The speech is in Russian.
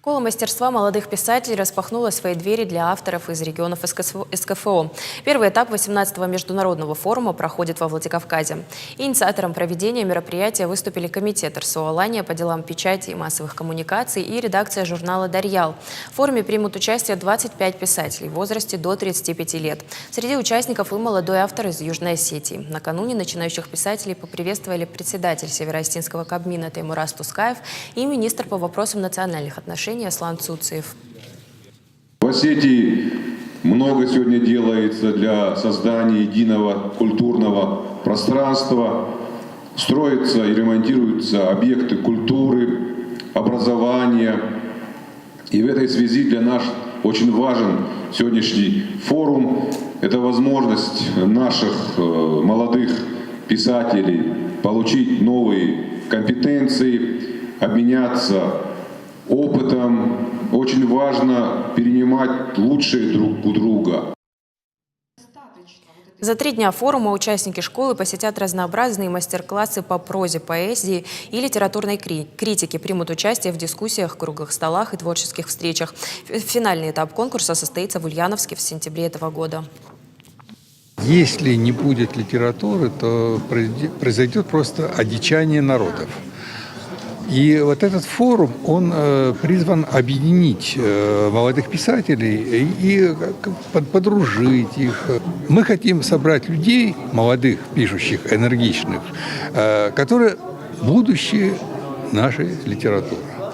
Школа мастерства молодых писателей распахнула свои двери для авторов из регионов СКФО. Первый этап 18-го международного форума проходит во Владикавказе. Инициатором проведения мероприятия выступили комитет РСО «Алания» по делам печати и массовых коммуникаций и редакция журнала «Дарьял». В форуме примут участие 25 писателей в возрасте до 35 лет. Среди участников и молодой автор из Южной Осетии. Накануне начинающих писателей поприветствовали председатель Северо-Осетинского Кабмина Теймураз Тускаев и министр по вопросам национальных отношений Аслан Цуциев. В Осетии много сегодня делается для создания единого культурного пространства. Строятся и ремонтируются объекты культуры, образования. И в этой связи для нас очень важен сегодняшний форум. Это возможность наших молодых писателей получить новые компетенции, обменяться опытом. Очень важно перенимать лучшее друг у друга. За 3 дня форума участники школы посетят разнообразные мастер-классы по прозе, поэзии и литературной критике, примут участие в дискуссиях, круглых столах и творческих встречах. Финальный этап конкурса состоится в Ульяновске в сентябре этого года. Если не будет литературы, то произойдет просто одичание народов. И вот этот форум, он призван объединить молодых писателей и подружить их. Мы хотим собрать людей, молодых, пишущих, энергичных, которые будущее нашей литературы.